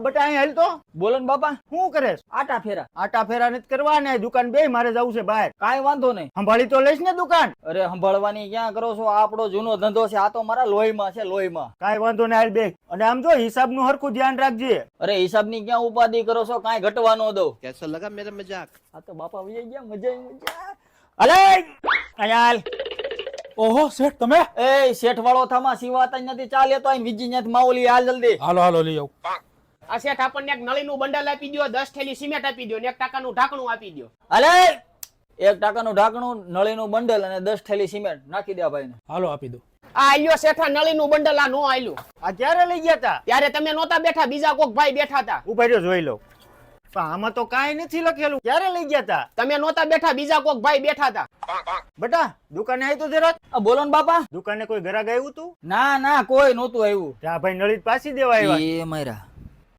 બટા અહીં હાલ તો. બોલો ને બાપા. શું કરે? આટા ફેરા. આટા ફેરા નથી કરવા ને, દુકાન બે મારે જવું છે બહાર. કાંઈ વાંધો નહીં. સંભાળી તો લઈશ ને દુકાન? અરે સંભાળવાની ક્યાં કરો છો, આપણો જૂનો ધંધો છે, આ તો મારા લોહીમાં છે, લોહીમાં. કાંઈ વાંધો નહીં, હાલ બે. અને આમ જો હિસાબ નું હરખું ધ્યાન રાખજે. અરે હિસાબની ક્યાં ઉપાધિ કરો છો, કાંઈ ઘટવા ન દઉં. कैसा लगा मेरा मजाक? આ તો બાપા વહી ગયા, મજા મજા. અલે અહીંયા હાલ. ઓહો શેઠ તમે? એ શેઠ વાળો થામા સિવાતા જ નથી, ચાલે તો અહીં બીજી ન્યાથી માઓલી હાલ જલ્દી. હાલો હાલો લઈ આવું. આ શેઠ આપણને એક નળીનું બંડલ આપી દ્યો, 10 થેલી સિમેન્ટ આપી દ્યો ને 1 ટાકાનું ઢાંકણું આપી દ્યો. અલે 1 ટાકાનું ઢાંકણું, નળીનું બંડલ અને 10 થેલી સિમેન્ટ નાખી દે ભાઈને. હાલો આપી દો. આ આલ્યો શેઠા નળીનું બંડલ, આ નો આલ્યું. આ ક્યારે લઈ ગયા તા? ત્યારે તમે નહોતા બેઠા, બીજા કોક ભાઈ બેઠા હતા. ઉભા રહ્યો જોઈ લો. પણ આમાં તો કાંઈ નથી લખેલું. ક્યારે લઈ ગયા તા? તમે નહોતા બેઠા, બીજા કોક ભાઈ બેઠા હતા. બટા દુકાને આવી તો જરાક. આ બોલો ને બાપા. દુકાને કોઈ ગ્રાહક આવ્યું તું? ના ના કોઈ નહોતું આવ્યું. ત્યાં ભાઈ નળી પાછી દેવા આવ્યા. એ મારા